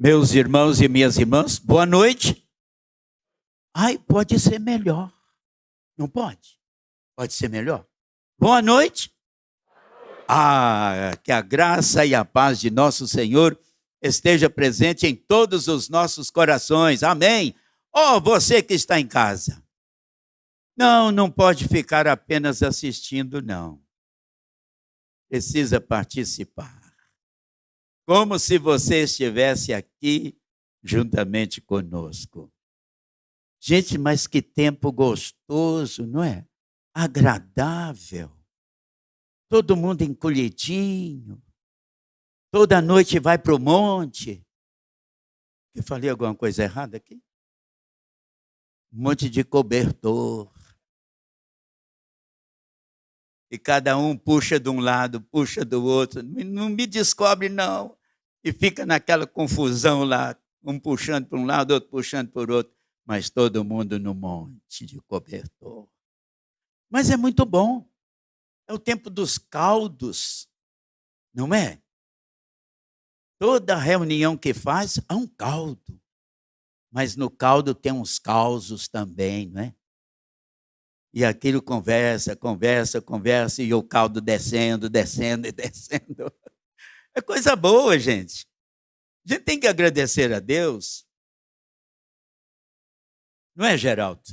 Meus irmãos e minhas irmãs, boa noite. Ai, pode ser melhor. Não pode? Pode ser melhor? Boa noite. Que a graça e a paz de nosso Senhor esteja presente em todos os nossos corações. Amém. Você que está em casa. Não pode ficar apenas assistindo, não. Precisa participar. Como se você estivesse aqui juntamente conosco. Gente, mas que tempo gostoso, não é? Agradável. Todo mundo encolhidinho. Toda noite vai para o monte. Eu falei alguma coisa errada aqui? Um monte de cobertor. E cada um puxa de um lado, puxa do outro. Não me descobre, não. E fica naquela confusão lá, um puxando para um lado, outro puxando para o outro. Mas todo mundo no monte de cobertor. Mas é muito bom. É o tempo dos caldos, não é? Toda reunião que faz, há um caldo. Mas no caldo tem uns causos também, não é? E aquilo conversa, e o caldo descendo e descendo. É coisa boa, gente. A gente tem que agradecer a Deus. Não é, Geraldo?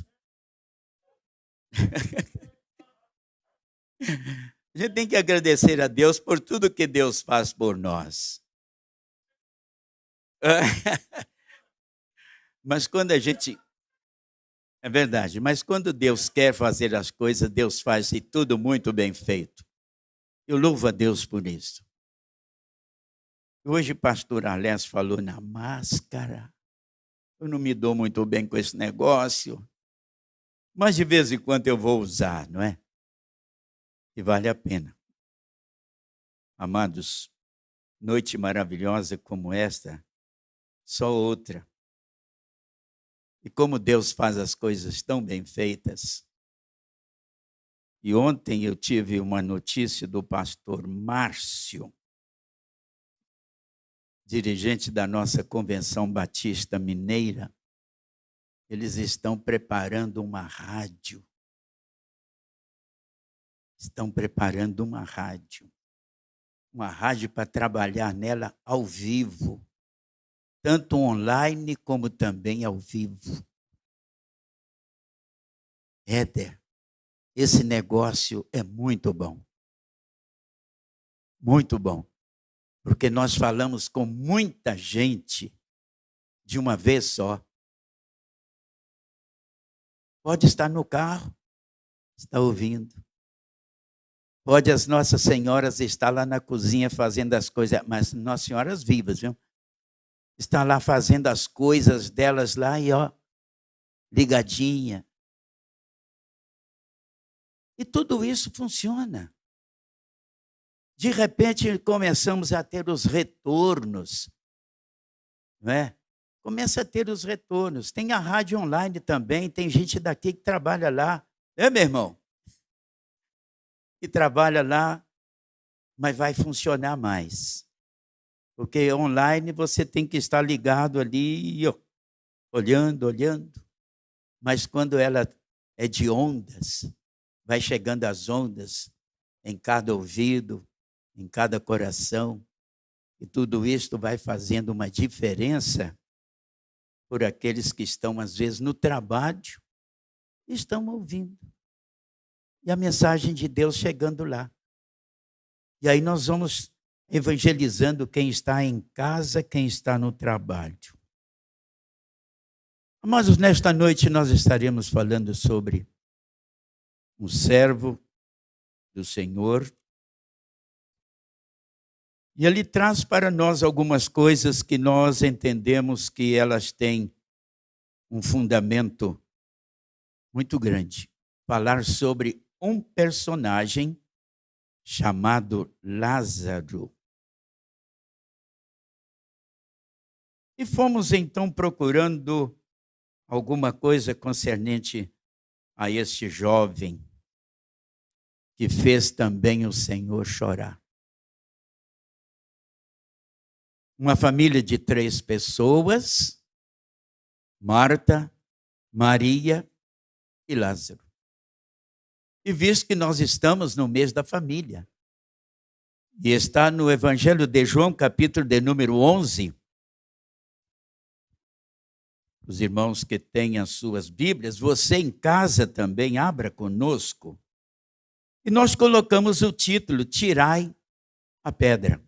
A gente tem que agradecer a Deus por tudo que Deus faz por nós. Mas quando a gente... É verdade, mas quando Deus quer fazer as coisas, Deus faz e tudo muito bem feito. Eu louvo a Deus por isso. Hoje o pastor Arles falou na máscara. Eu não me dou muito bem com esse negócio, mas de vez em quando eu vou usar, não é? E vale a pena. Amados, noite maravilhosa como esta, só outra. E como Deus faz as coisas tão bem feitas. E ontem eu tive uma notícia do pastor Márcio, dirigente da nossa Convenção Batista Mineira. Eles estão preparando uma rádio. Estão preparando uma rádio. Uma rádio para trabalhar nela ao vivo. Tanto online como também ao vivo. Éder, esse negócio é muito bom. Muito bom. Porque nós falamos com muita gente de uma vez só. Pode estar no carro, está ouvindo. Pode as nossas senhoras estar lá na cozinha fazendo as coisas, mas nossas senhoras vivas, viu? Está lá fazendo as coisas delas lá e ligadinha. E tudo isso funciona. De repente começamos a ter os retornos, não é? Começa a ter os retornos. Tem a rádio online também, tem gente daqui que trabalha lá. Meu irmão? Que trabalha lá, mas vai funcionar mais. Porque online você tem que estar ligado ali, olhando. Mas quando ela é de ondas, vai chegando as ondas em cada ouvido, em cada coração, e tudo isto vai fazendo uma diferença por aqueles que estão, às vezes, no trabalho, e estão ouvindo. E a mensagem de Deus chegando lá. E aí nós vamos evangelizando quem está em casa, quem está no trabalho. Mas nesta noite nós estaremos falando sobre um servo do Senhor. E ele traz para nós algumas coisas que nós entendemos que elas têm um fundamento muito grande. Falar sobre um personagem chamado Lázaro. E fomos então procurando alguma coisa concernente a este jovem que fez também o Senhor chorar. uma família de 3 pessoas: Marta, Maria e Lázaro. E visto que nós estamos no mês da família, e está no Evangelho de João, capítulo de número 11, os irmãos que têm as suas Bíblias, você em casa também abra conosco, e nós colocamos o título: Tirai a pedra.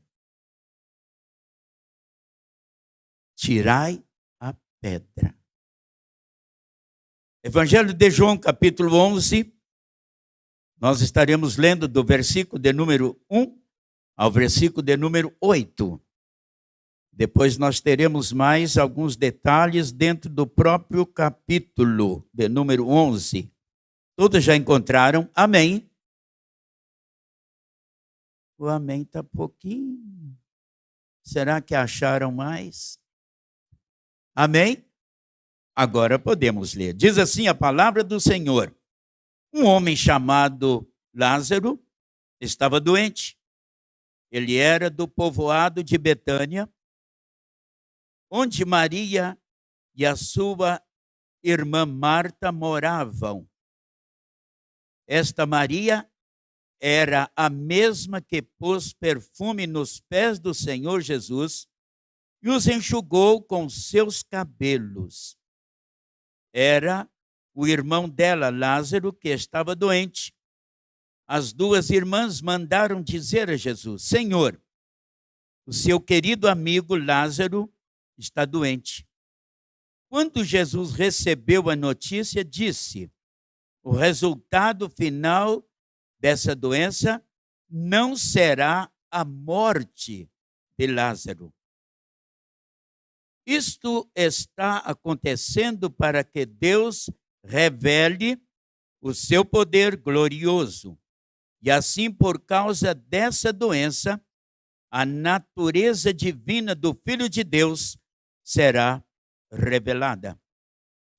Tirai a pedra. Evangelho de João, capítulo 11, nós estaremos lendo do versículo de número 1 ao versículo de número 8. Depois nós teremos mais alguns detalhes dentro do próprio capítulo de número 11. Todos já encontraram? Amém? O amém está pouquinho. Será que acharam mais? Amém? Agora podemos ler. Diz assim a palavra do Senhor: um homem chamado Lázaro estava doente. Ele era do povoado de Betânia, onde Maria e a sua irmã Marta moravam. Esta Maria era a mesma que pôs perfume nos pés do Senhor Jesus e os enxugou com seus cabelos. Era o irmão dela, Lázaro, que estava doente. As 2 irmãs mandaram dizer a Jesus: Senhor, o seu querido amigo Lázaro está doente. Quando Jesus recebeu a notícia, disse: o resultado final dessa doença não será a morte de Lázaro. Isto está acontecendo para que Deus revele o seu poder glorioso. E assim, por causa dessa doença, a natureza divina do Filho de Deus será revelada.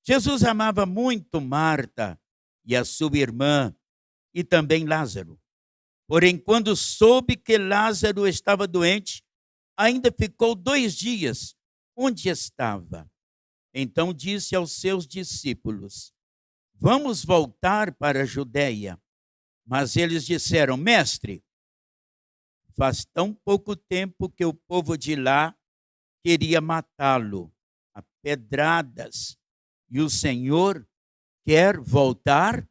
Jesus amava muito Marta e a sua irmã e também Lázaro. Porém, quando soube que Lázaro estava doente, ainda ficou 2 dias onde estava. Então disse aos seus discípulos: vamos voltar para a Judeia. Mas eles disseram: mestre, faz tão pouco tempo que o povo de lá queria matá-lo a pedradas, e o Senhor quer voltar?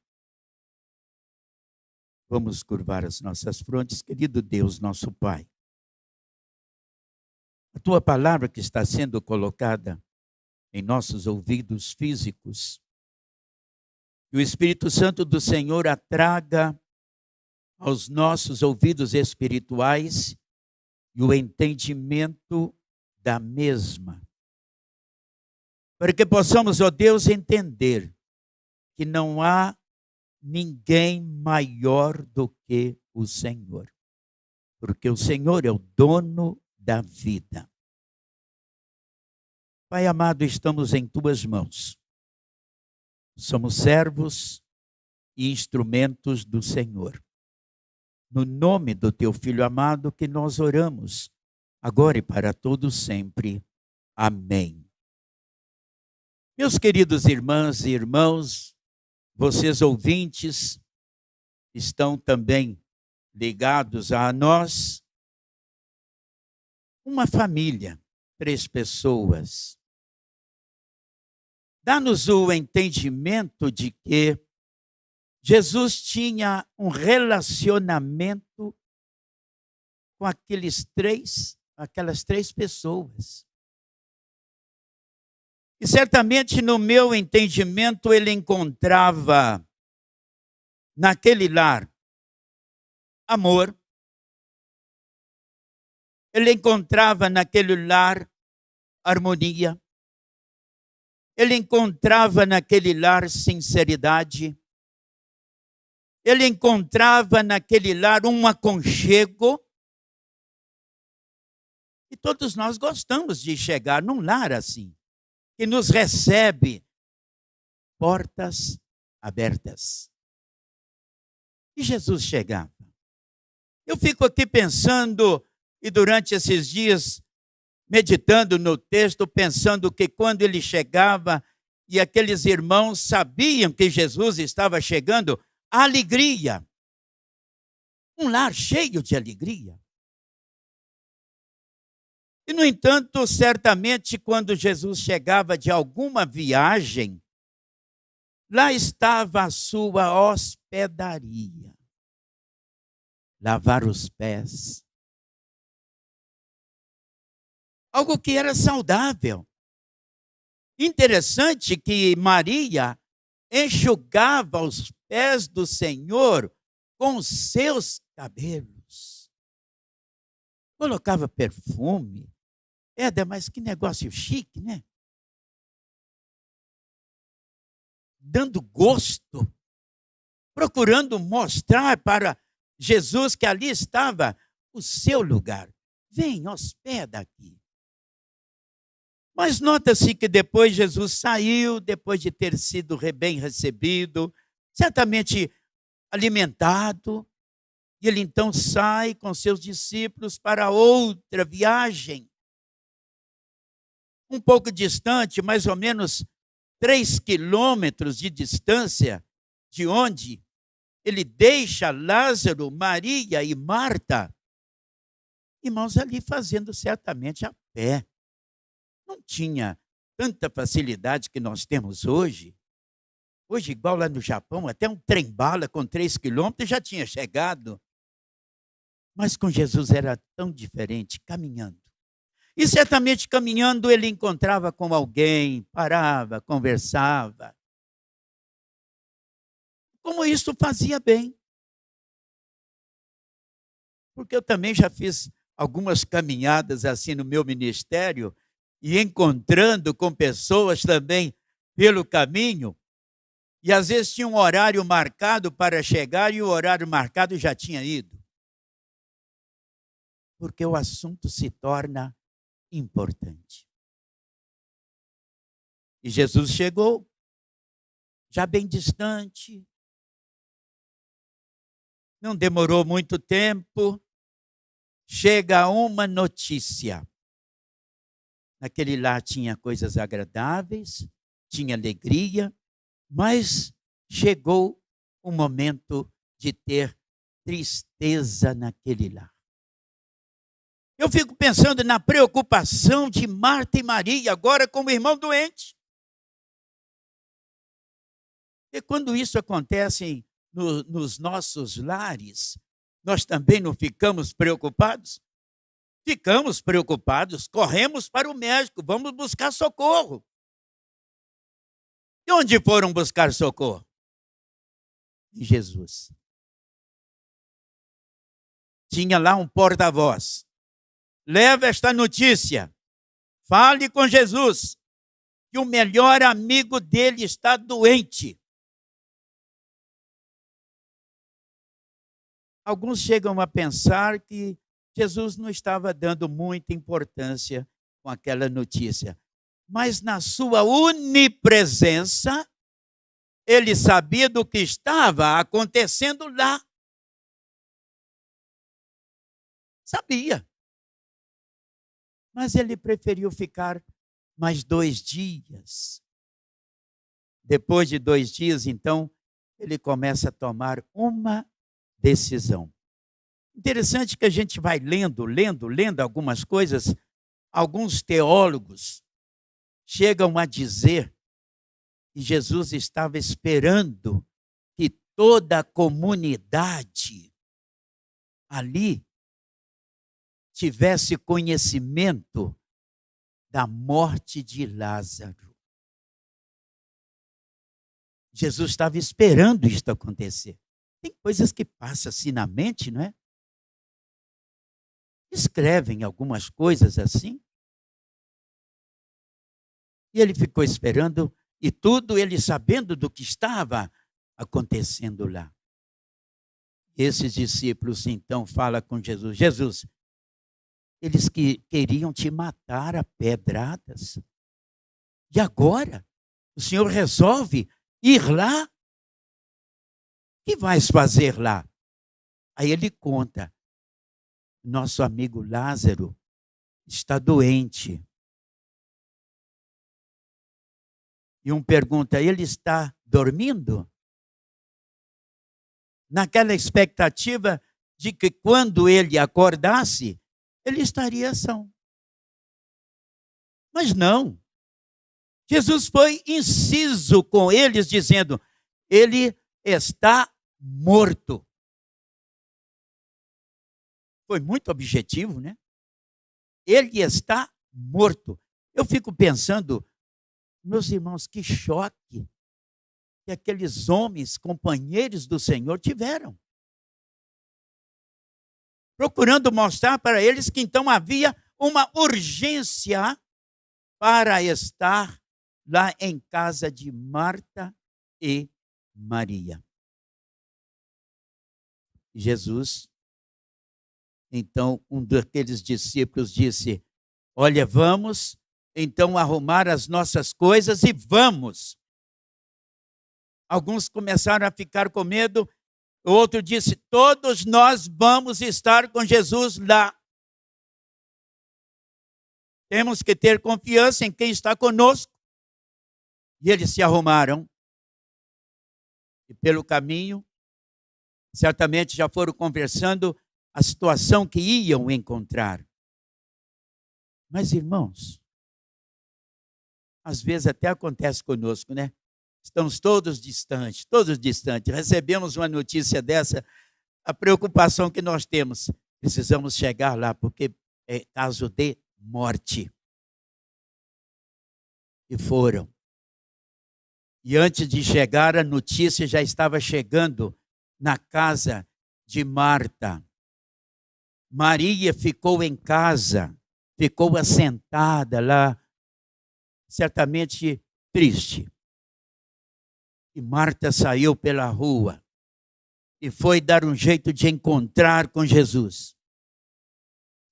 Vamos curvar as nossas frontes. Querido Deus, nosso Pai, a Tua palavra que está sendo colocada em nossos ouvidos físicos, que o Espírito Santo do Senhor a traga aos nossos ouvidos espirituais e o entendimento da mesma, para que possamos, ó Deus, entender que não há ninguém maior do que o Senhor, porque o Senhor é o dono da vida. Pai amado, estamos em Tuas mãos. Somos servos e instrumentos do Senhor. No nome do Teu Filho amado que nós oramos, agora e para todos sempre. Amém. Meus queridos irmãs e irmãos, vocês ouvintes estão também ligados a nós. Uma família, 3 pessoas. Dá-nos o entendimento de que Jesus tinha um relacionamento com aquelas três pessoas. E certamente, no meu entendimento, ele encontrava naquele lar amor. Ele encontrava naquele lar harmonia. Ele encontrava naquele lar sinceridade. Ele encontrava naquele lar um aconchego. E todos nós gostamos de chegar num lar assim, que nos recebe portas abertas. E Jesus chegava. Eu fico aqui pensando, e durante esses dias, meditando no texto, pensando que quando ele chegava e aqueles irmãos sabiam que Jesus estava chegando, a alegria. Um lar cheio de alegria. E, no entanto, certamente, quando Jesus chegava de alguma viagem, lá estava a sua hospedaria. Lavar os pés. Algo que era saudável. Interessante que Maria enxugava os pés do Senhor com os seus cabelos. Colocava perfume. Mas que negócio chique, né? Dando gosto, procurando mostrar para Jesus que ali estava o seu lugar. Vem, hospeda aqui. Mas nota-se que depois Jesus saiu, depois de ter sido bem recebido, certamente alimentado, e ele então sai com seus discípulos para outra viagem. Um pouco distante, mais ou menos 3 quilômetros de distância de onde ele deixa Lázaro, Maria e Marta, irmãos, ali fazendo certamente a pé. Não tinha tanta facilidade que nós temos hoje. Hoje, igual lá no Japão, até um trem-bala com 3 quilômetros já tinha chegado. Mas com Jesus era tão diferente, caminhando. E certamente caminhando ele encontrava com alguém, parava, conversava. Como isso fazia bem. Porque eu também já fiz algumas caminhadas assim no meu ministério e encontrando com pessoas também pelo caminho. E às vezes tinha um horário marcado para chegar e o horário marcado já tinha ido. Porque o assunto se torna importante. E Jesus chegou, já bem distante, não demorou muito tempo, chega uma notícia. Naquele lar tinha coisas agradáveis, tinha alegria, mas chegou o momento de ter tristeza naquele lar. Eu fico pensando na preocupação de Marta e Maria, agora como irmão doente. E quando isso acontece nos nossos lares, nós também não ficamos preocupados? Ficamos preocupados, corremos para o médico, vamos buscar socorro. E onde foram buscar socorro? Em Jesus. Tinha lá um porta-voz. Leva esta notícia. Fale com Jesus, que o melhor amigo dele está doente. Alguns chegam a pensar que Jesus não estava dando muita importância com aquela notícia. Mas na sua onipresença, ele sabia do que estava acontecendo lá. Sabia. Mas ele preferiu ficar mais 2 dias. Depois de 2 dias, então, ele começa a tomar uma decisão. Interessante que a gente vai lendo algumas coisas. Alguns teólogos chegam a dizer que Jesus estava esperando que toda a comunidade ali tivesse conhecimento da morte de Lázaro. Jesus estava esperando isto acontecer. Tem coisas que passam assim na mente, não é? Escrevem algumas coisas assim. E ele ficou esperando, e tudo ele sabendo do que estava acontecendo lá. Esses discípulos então falam com Jesus: Jesus, eles que queriam te matar a pedradas. E agora? O Senhor resolve ir lá? O que vais fazer lá? Aí ele conta. Nosso amigo Lázaro está doente. E um pergunta, ele está dormindo? Naquela expectativa de que quando ele acordasse, ele estaria são. Mas não. Jesus foi inciso com eles, dizendo, ele está morto. Foi muito objetivo, né? Ele está morto. Eu fico pensando, meus irmãos, que choque que aqueles homens, companheiros do Senhor, tiveram. Procurando mostrar para eles que então havia uma urgência para estar lá em casa de Marta e Maria. Jesus, então, um daqueles discípulos disse, olha, vamos então arrumar as nossas coisas e vamos. Alguns começaram a ficar com medo, o outro disse, todos nós vamos estar com Jesus lá. Temos que ter confiança em quem está conosco. E eles se arrumaram. E pelo caminho, certamente já foram conversando a situação que iam encontrar. Mas, irmãos, às vezes até acontece conosco, né? Estamos todos distantes. Recebemos uma notícia dessa, a preocupação que nós temos. Precisamos chegar lá, porque é caso de morte. E foram. E antes de chegar, a notícia já estava chegando na casa de Marta. Maria ficou em casa, ficou assentada lá, certamente triste. E Marta saiu pela rua e foi dar um jeito de encontrar com Jesus.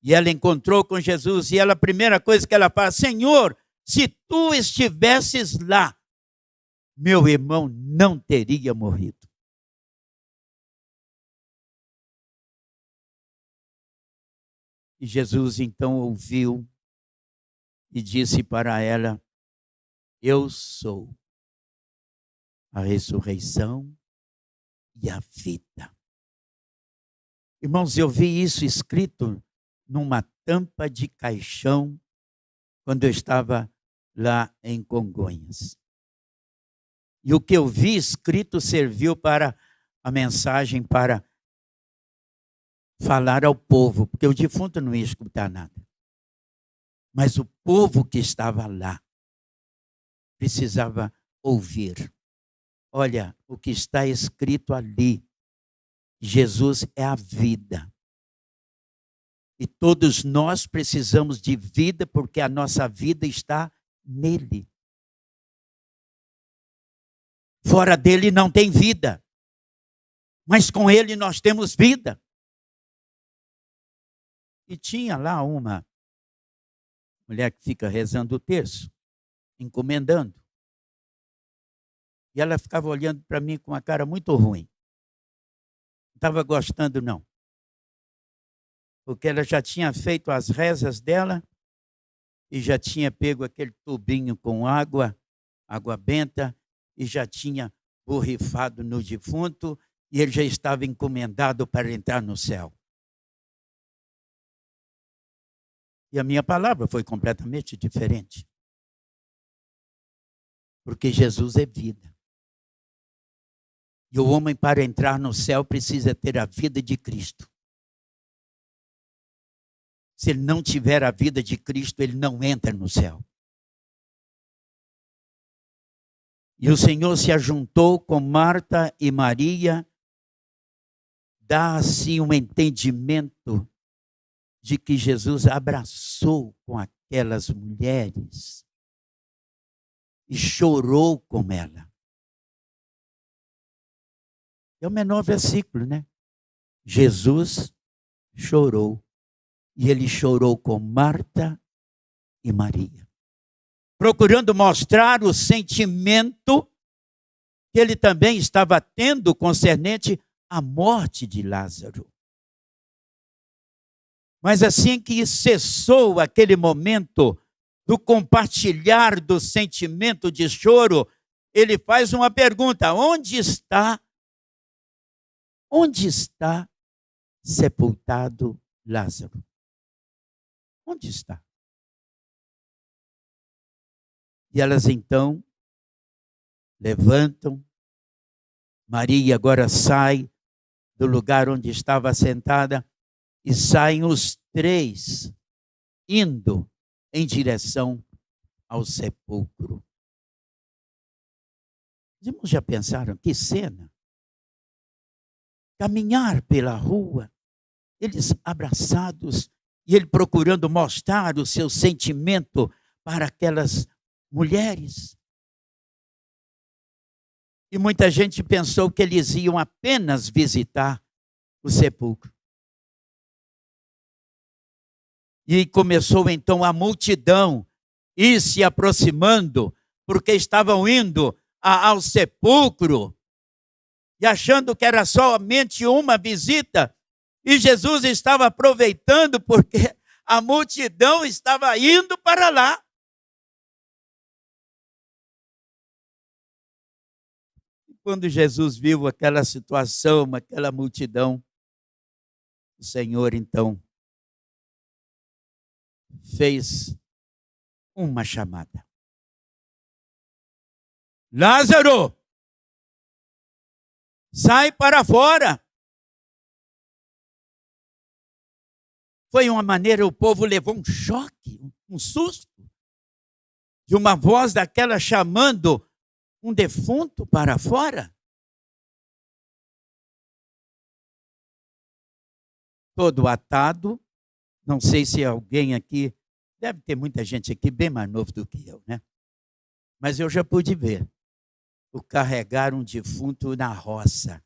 E ela encontrou com Jesus e a primeira coisa que ela faz, Senhor, se tu estivesses lá, meu irmão não teria morrido. E Jesus então ouviu e disse para ela, eu sou a ressurreição e a vida. Irmãos, eu vi isso escrito numa tampa de caixão quando eu estava lá em Congonhas. E o que eu vi escrito serviu para a mensagem, para falar ao povo, porque o defunto não ia escutar nada. Mas o povo que estava lá precisava ouvir. Olha, o que está escrito ali, Jesus é a vida. E todos nós precisamos de vida, porque a nossa vida está nele. Fora dele não tem vida, mas com ele nós temos vida. E tinha lá uma mulher que fica rezando o terço, encomendando. E ela ficava olhando para mim com uma cara muito ruim. Não estava gostando, não. Porque ela já tinha feito as rezas dela e já tinha pego aquele tubinho com água benta, e já tinha borrifado no defunto, e ele já estava encomendado para entrar no céu. E a minha palavra foi completamente diferente. Porque Jesus é vida. E o homem, para entrar no céu, precisa ter a vida de Cristo. Se ele não tiver a vida de Cristo, ele não entra no céu. E o Senhor se ajuntou com Marta e Maria, dá assim um entendimento de que Jesus abraçou com aquelas mulheres e chorou com ela. É o menor versículo, né? Jesus chorou. E ele chorou com Marta e Maria, procurando mostrar o sentimento que ele também estava tendo concernente à morte de Lázaro. Mas assim que cessou aquele momento do compartilhar do sentimento de choro, ele faz uma pergunta: onde está sepultado Lázaro? Onde está? E elas então levantam. Maria agora sai do lugar onde estava sentada e saem os três indo em direção ao sepulcro. Os irmãos já pensaram que cena? Caminhar pela rua, eles abraçados e ele procurando mostrar o seu sentimento para aquelas mulheres. E muita gente pensou que eles iam apenas visitar o sepulcro. E começou então a multidão ir se aproximando, porque estavam indo ao sepulcro e achando que era somente uma visita. E Jesus estava aproveitando porque a multidão estava indo para lá. Quando Jesus viu aquela situação, aquela multidão, o Senhor então fez uma chamada. Lázaro, sai para fora. Foi uma maneira, o povo levou um choque, um susto, de uma voz daquela chamando um defunto para fora. Todo atado, não sei se alguém aqui, deve ter muita gente aqui bem mais novo do que eu, né? Mas eu já pude ver o carregar um defunto na roça.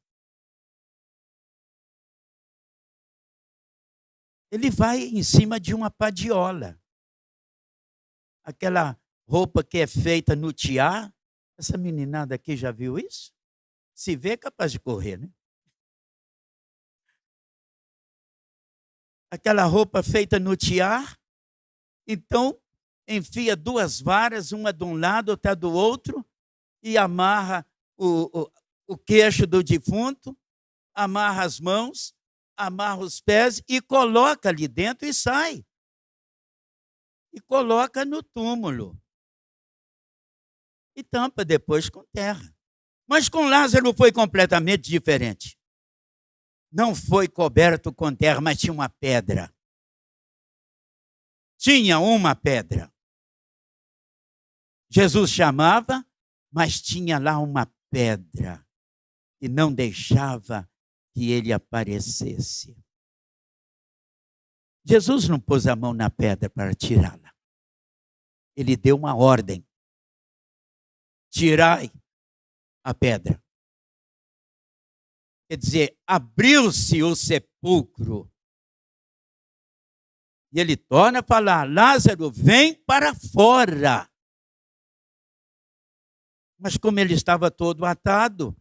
Ele vai em cima de uma padiola. Aquela roupa que é feita no tiar. Essa meninada aqui já viu isso? Se vê, é capaz de correr, né? Aquela roupa feita no tiar. Então, enfia duas varas, uma de um lado, outra do outro, e amarra o queixo do defunto, amarra as mãos, amarra os pés e coloca ali dentro e sai. E coloca no túmulo. E tampa depois com terra. Mas com Lázaro foi completamente diferente. Não foi coberto com terra, mas tinha uma pedra. Tinha uma pedra. Jesus chamava, mas tinha lá uma pedra e não deixava que ele aparecesse. Jesus não pôs a mão na pedra para tirá-la. Ele deu uma ordem. Tirai a pedra. Quer dizer, abriu-se o sepulcro. E ele torna a falar: Lázaro, vem para fora. Mas como ele estava todo atado,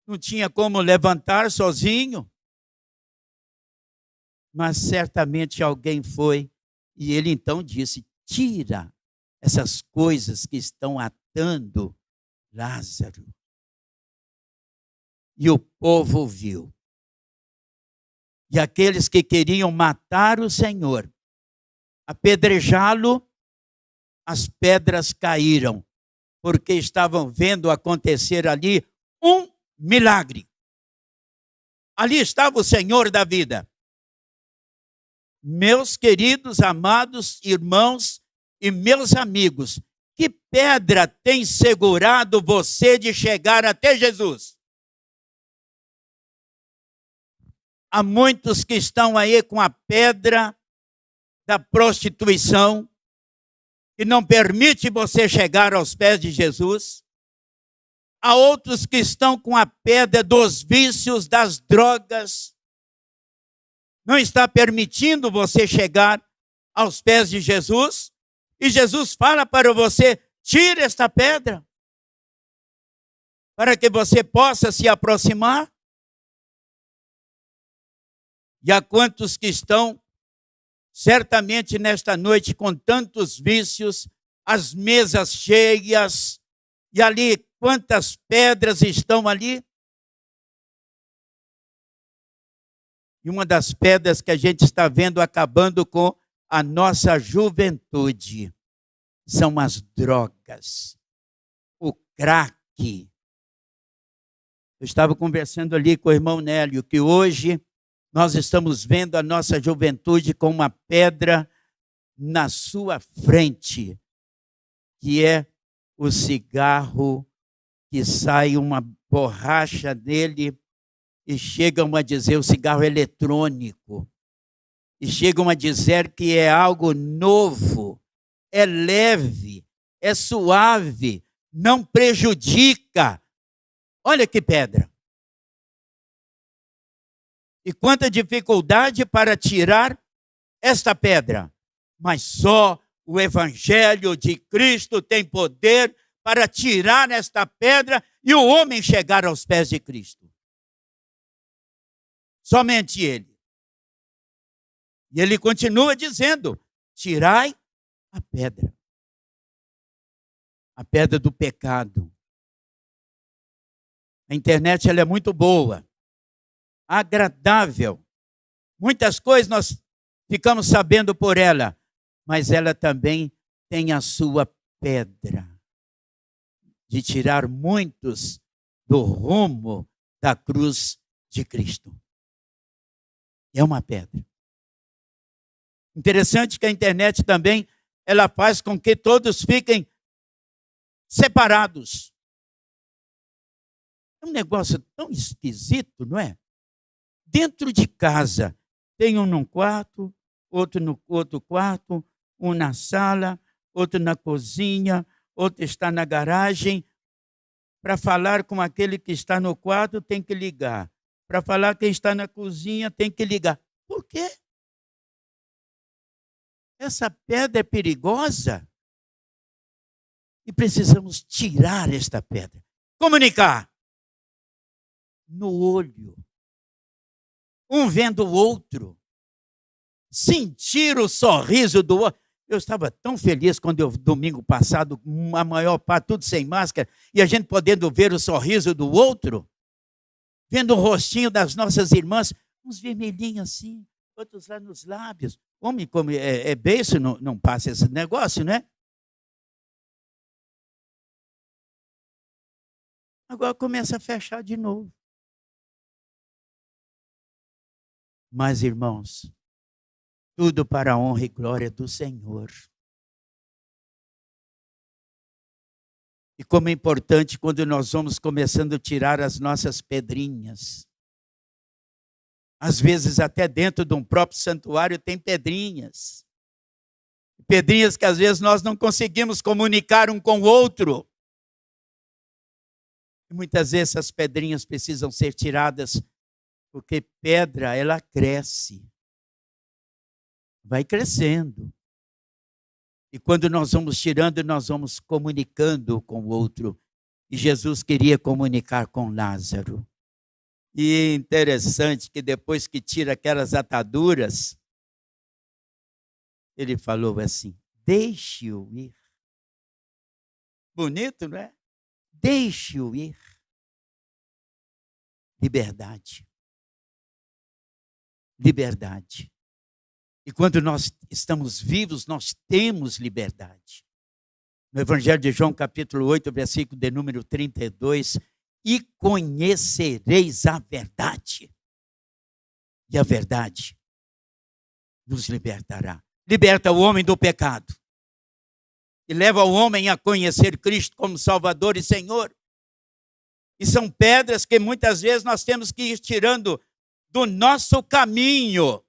não tinha como levantar sozinho. Mas certamente alguém foi e ele então disse: tira essas coisas que estão atando Lázaro. E o povo viu. E aqueles que queriam matar o Senhor, apedrejá-lo, as pedras caíram, porque estavam vendo acontecer ali um milagre. Ali estava o Senhor da vida. Meus queridos, amados irmãos e meus amigos, que pedra tem segurado você de chegar até Jesus? Há muitos que estão aí com a pedra da prostituição, que não permite você chegar aos pés de Jesus. Há outros que estão com a pedra dos vícios, das drogas, não está permitindo você chegar aos pés de Jesus. E Jesus fala para você: tire esta pedra, para que você possa se aproximar. E há quantos que estão certamente nesta noite, com tantos vícios, as mesas cheias, e ali, quantas pedras estão ali? E uma das pedras que a gente está vendo acabando com a nossa juventude são as drogas, o crack. Eu estava conversando ali com o irmão Nélio, que hoje nós estamos vendo a nossa juventude com uma pedra na sua frente, que é o cigarro, que sai uma borracha dele e chegam a dizer o cigarro eletrônico. E chegam a dizer que é algo novo, é leve, é suave, não prejudica. Olha que pedra. E quanta dificuldade para tirar esta pedra. Mas só o Evangelho de Cristo tem poder para tirar esta pedra e o homem chegar aos pés de Cristo. Somente Ele. E Ele continua dizendo, tirai a pedra do pecado. A internet ela é muito boa, agradável. Muitas coisas nós ficamos sabendo por ela, mas ela também tem a sua pedra de tirar muitos do rumo da cruz de Cristo. É uma pedra. Interessante que a internet também ela faz com que todos fiquem separados. É um negócio tão esquisito, não é? Dentro de casa, tem um num quarto, outro no outro quarto, um na sala, outro na cozinha, outro está na garagem. Para falar com aquele que está no quarto, tem que ligar. Para falar quem está na cozinha, tem que ligar. Por quê? Essa pedra é perigosa e precisamos tirar esta pedra. Comunicar. No olho. Um vendo o outro. Sentir o sorriso do outro. Eu estava tão feliz quando eu, domingo passado, a maior parte, tudo sem máscara, e a gente podendo ver o sorriso do outro, vendo o rostinho das nossas irmãs, uns vermelhinhos assim, outros lá nos lábios. Homem, como é beiço, não passa esse negócio, né? Agora começa a fechar de novo. Mas, irmãos, tudo para a honra e glória do Senhor. E como é importante quando nós vamos começando a tirar as nossas pedrinhas. Às vezes até dentro de um próprio santuário tem pedrinhas. Pedrinhas que às vezes nós não conseguimos comunicar um com o outro. E muitas vezes essas pedrinhas precisam ser tiradas, porque pedra, ela cresce. Vai crescendo. E quando nós vamos tirando, nós vamos comunicando com o outro. E Jesus queria comunicar com Lázaro. E é interessante que depois que tira aquelas ataduras, ele falou assim, deixe-o ir. Bonito, não é? Deixe-o ir. Liberdade. Liberdade. E quando nós estamos vivos, nós temos liberdade. No Evangelho de João, capítulo 8, versículo de número 32, e conhecereis a verdade. E a verdade nos libertará. Liberta o homem do pecado. E leva o homem a conhecer Cristo como Salvador e Senhor. E são pedras que muitas vezes nós temos que ir tirando do nosso caminho.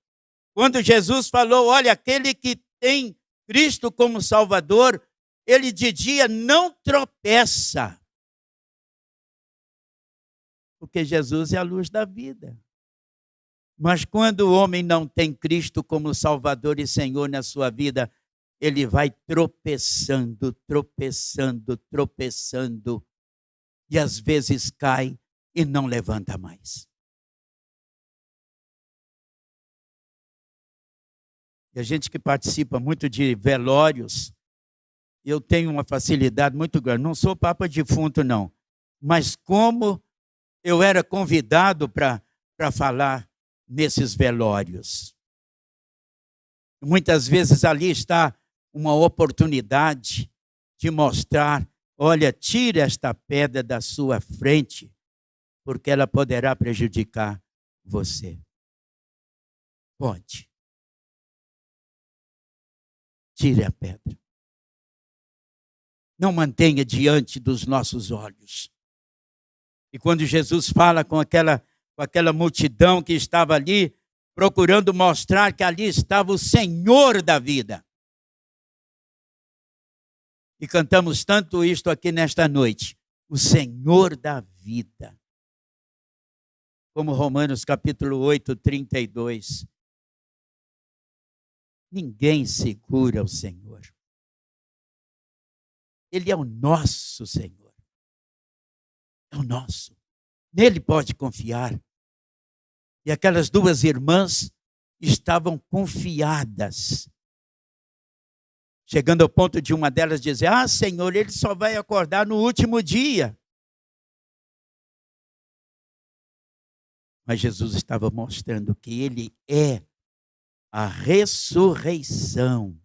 Quando Jesus falou, olha, aquele que tem Cristo como Salvador, ele de dia não tropeça. Porque Jesus é a luz da vida. Mas quando o homem não tem Cristo como Salvador e Senhor na sua vida, ele vai tropeçando, tropeçando, tropeçando. E às vezes cai e não levanta mais. E a gente que participa muito de velórios, eu tenho uma facilidade muito grande. Não sou papa defunto, não. Mas como eu era convidado para falar nesses velórios. Muitas vezes ali está uma oportunidade de mostrar, olha, tire esta pedra da sua frente, porque ela poderá prejudicar você. Pode. Tire a pedra. Não mantenha diante dos nossos olhos. E quando Jesus fala com aquela multidão que estava ali, procurando mostrar que ali estava o Senhor da vida. E cantamos tanto isto aqui nesta noite. O Senhor da vida. Como Romanos capítulo 8, 32. Ninguém segura o Senhor. Ele é o nosso Senhor. É o nosso. Nele pode confiar. E aquelas duas irmãs estavam confiadas. Chegando ao ponto de uma delas dizer, Senhor, ele só vai acordar no último dia. Mas Jesus estava mostrando que ele é a ressurreição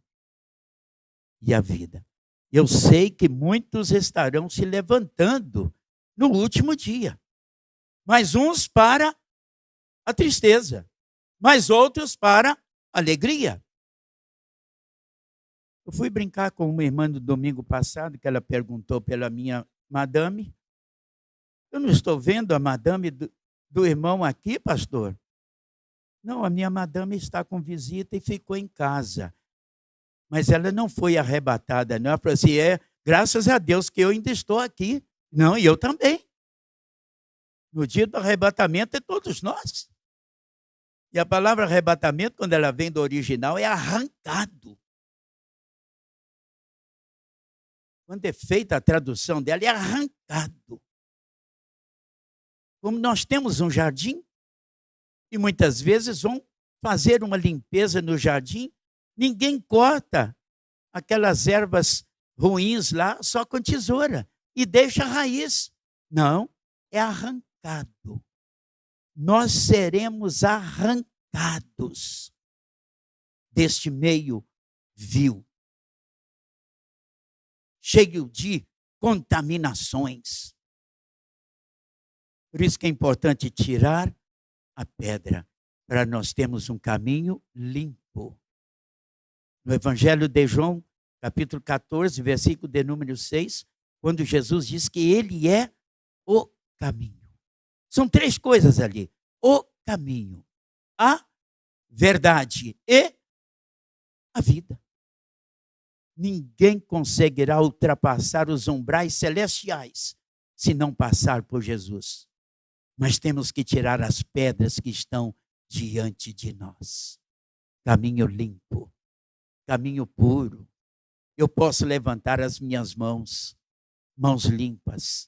e a vida. Eu sei que muitos estarão se levantando no último dia. Mas uns para a tristeza, mas outros para a alegria. Eu fui brincar com uma irmã no domingo passado, que ela perguntou pela minha madame. Eu não estou vendo a madame do irmão aqui, pastor? Não, a minha madame está com visita e ficou em casa. Mas ela não foi arrebatada, não. Ela falou assim, graças a Deus que eu ainda estou aqui. Não, e eu também. No dia do arrebatamento é todos nós. E a palavra arrebatamento, quando ela vem do original, é arrancado. Quando é feita a tradução dela, é arrancado. Como nós temos um jardim, e muitas vezes vão fazer uma limpeza no jardim, ninguém corta aquelas ervas ruins lá só com tesoura e deixa a raiz. Não, é arrancado. Nós seremos arrancados deste meio vil, cheio de contaminações. Por isso que é importante tirar a pedra, para nós termos um caminho limpo. No Evangelho de João, capítulo 14, versículo de número 6, quando Jesus diz que ele é o caminho. São três coisas ali. O caminho, a verdade e a vida. Ninguém conseguirá ultrapassar os umbrais celestiais se não passar por Jesus. Mas temos que tirar as pedras que estão diante de nós. Caminho limpo, caminho puro. Eu posso levantar as minhas mãos limpas.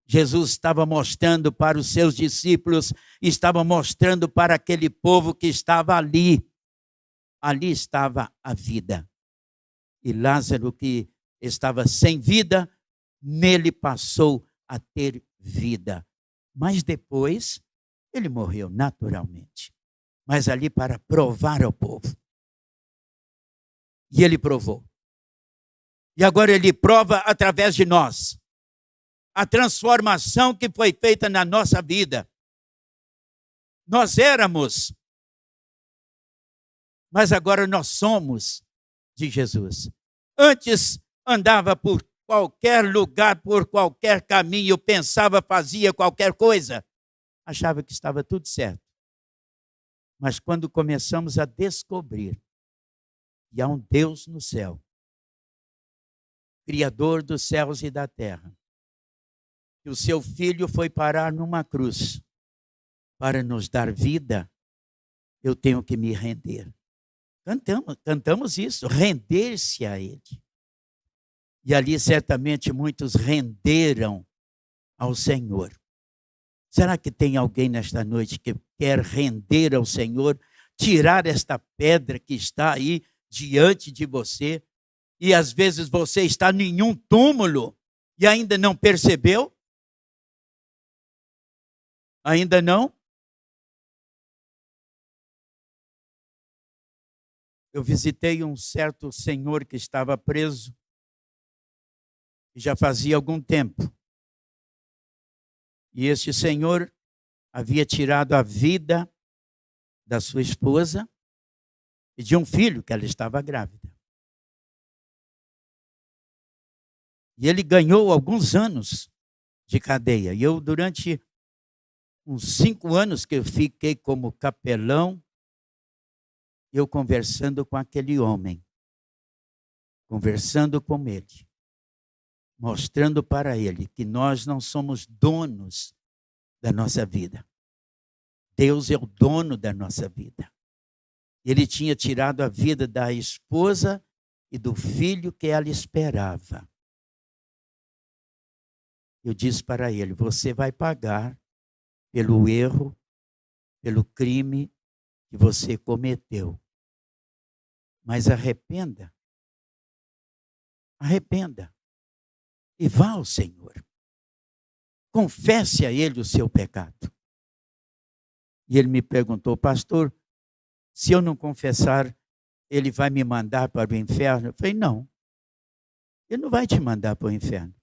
Jesus estava mostrando para os seus discípulos, estava mostrando para aquele povo que estava ali. Ali estava a vida. E Lázaro, que estava sem vida, nele passou a ter vida. Mas depois, ele morreu naturalmente. Mas ali para provar ao povo. E ele provou. E agora ele prova através de nós. A transformação que foi feita na nossa vida. Nós éramos, mas agora nós somos de Jesus. Antes andava por qualquer lugar, por qualquer caminho, pensava, fazia qualquer coisa, achava que estava tudo certo. Mas quando começamos a descobrir que há um Deus no céu, Criador dos céus e da terra, que o seu Filho foi parar numa cruz para nos dar vida, eu tenho que me render. Cantamos isso, render-se a Ele. E ali certamente muitos renderam ao Senhor. Será que tem alguém nesta noite que quer render ao Senhor tirar esta pedra que está aí diante de você, e às vezes você está em um túmulo e ainda não percebeu? Ainda não? Eu visitei um certo senhor que estava preso, e já fazia algum tempo. E este senhor havia tirado a vida da sua esposa e de um filho que ela estava grávida. E ele ganhou alguns anos de cadeia. E eu, durante uns 5 anos que eu fiquei como capelão, eu conversando com aquele homem, conversando com ele, mostrando para ele que nós não somos donos da nossa vida. Deus é o dono da nossa vida. Ele tinha tirado a vida da esposa e do filho que ela esperava. Eu disse para ele: você vai pagar pelo erro, pelo crime que você cometeu. Mas arrependa. Arrependa. E vá ao Senhor. Confesse a Ele o seu pecado. E ele me perguntou: pastor, se eu não confessar, Ele vai me mandar para o inferno? Eu falei: não. Ele não vai te mandar para o inferno.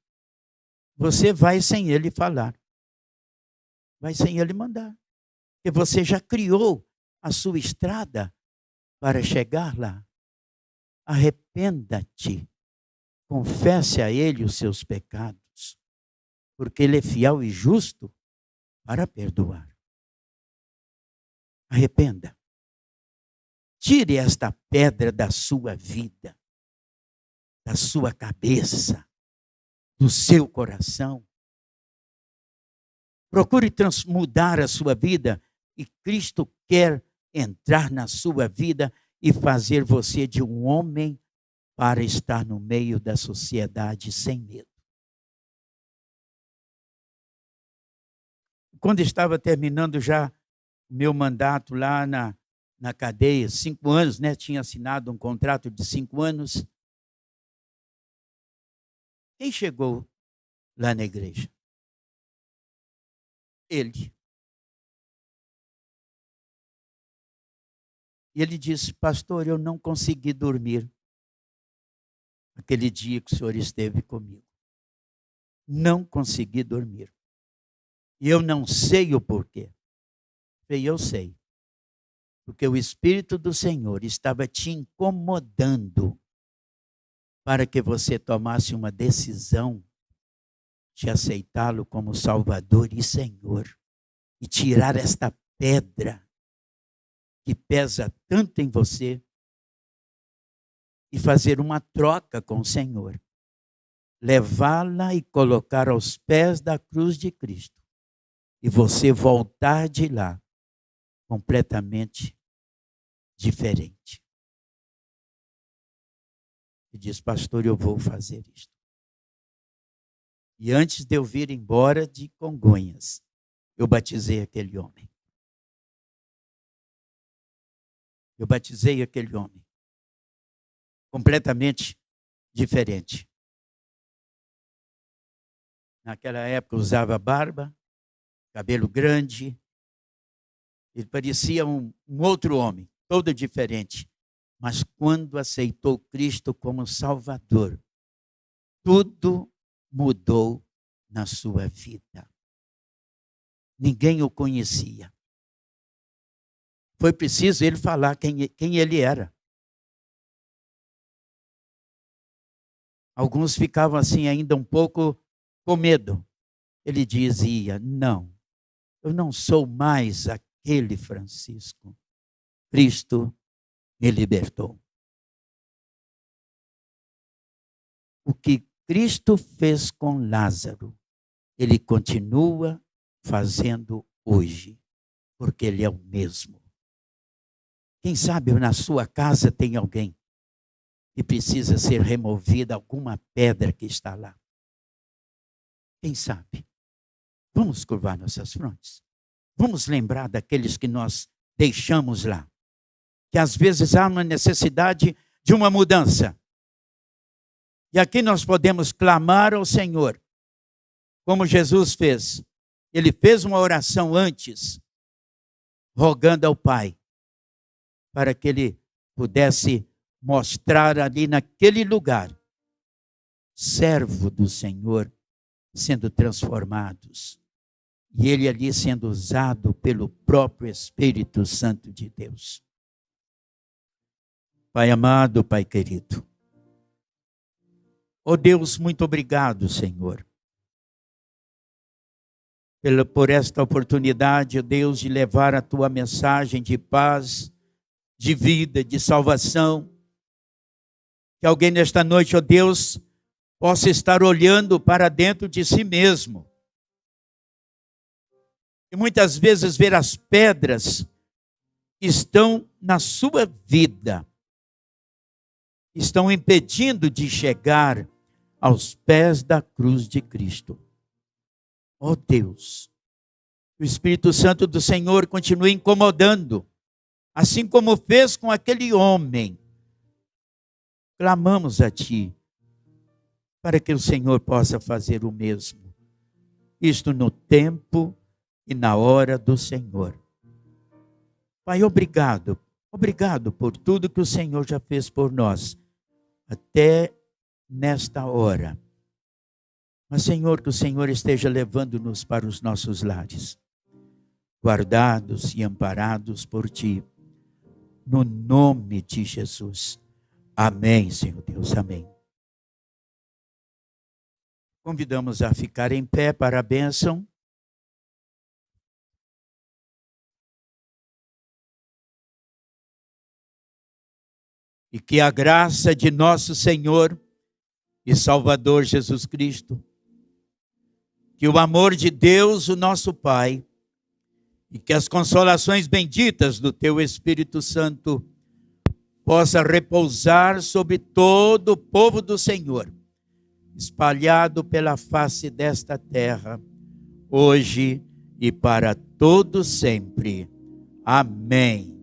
Você vai sem Ele falar. Vai sem Ele mandar. Porque você já criou a sua estrada para chegar lá. Arrependa-te. Confesse a Ele os seus pecados, porque Ele é fiel e justo para perdoar. Arrependa. Tire esta pedra da sua vida, da sua cabeça, do seu coração. Procure mudar a sua vida, e Cristo quer entrar na sua vida e fazer você de um homem para estar no meio da sociedade sem medo. Quando estava terminando já o meu mandato lá na cadeia, 5 anos, né? Tinha assinado um contrato de 5 anos. Quem chegou lá na igreja? Ele. E ele disse: pastor, eu não consegui dormir aquele dia que o senhor esteve comigo. Não consegui dormir. E eu não sei o porquê. Eu sei. Porque o Espírito do Senhor estava te incomodando para que você tomasse uma decisão de aceitá-lo como Salvador e Senhor. E tirar esta pedra que pesa tanto em você e fazer uma troca com o Senhor. Levá-la e colocar aos pés da cruz de Cristo. E você voltar de lá completamente diferente. E diz: pastor, eu vou fazer isto. E antes de eu vir embora de Congonhas, eu batizei aquele homem. Eu batizei aquele homem. Completamente diferente. Naquela época usava barba, cabelo grande. Ele parecia um outro homem, todo diferente. Mas quando aceitou Cristo como Salvador, tudo mudou na sua vida. Ninguém o conhecia. Foi preciso ele falar quem ele era. Alguns ficavam assim ainda um pouco com medo. Ele dizia: não, eu não sou mais aquele Francisco. Cristo me libertou. O que Cristo fez com Lázaro, Ele continua fazendo hoje, porque Ele é o mesmo. Quem sabe na sua casa tem alguém que precisa ser removida, alguma pedra que está lá. Quem sabe? Vamos curvar nossas frontes. Vamos lembrar daqueles que nós deixamos lá. que às vezes há uma necessidade de uma mudança. E aqui nós podemos clamar ao Senhor, como Jesus fez. Ele fez uma oração antes, rogando ao Pai, para que Ele pudesse mostrar ali naquele lugar, servo do Senhor sendo transformados. E ele ali sendo usado pelo próprio Espírito Santo de Deus. Pai amado, Pai querido. Oh Deus, muito obrigado, Senhor. Por esta oportunidade, oh Deus, de levar a Tua mensagem de paz, de vida, de salvação. Que alguém nesta noite, ó Deus, possa estar olhando para dentro de si mesmo. E muitas vezes ver as pedras que estão na sua vida, estão impedindo de chegar aos pés da cruz de Cristo. Ó Deus, o Espírito Santo do Senhor continue incomodando, assim como fez com aquele homem. Clamamos a Ti, para que o Senhor possa fazer o mesmo. Isto no tempo e na hora do Senhor. Pai, obrigado. Obrigado por tudo que o Senhor já fez por nós, até nesta hora. Mas, Senhor, que o Senhor esteja levando-nos para os nossos lares, guardados e amparados por Ti, no nome de Jesus. Amém, Senhor Deus, amém. Convidamos a ficar em pé para a bênção. E que a graça de nosso Senhor e Salvador Jesus Cristo, que o amor de Deus, o nosso Pai, e que as consolações benditas do Teu Espírito Santo possa repousar sobre todo o povo do Senhor, espalhado pela face desta terra, hoje e para todo sempre. Amém.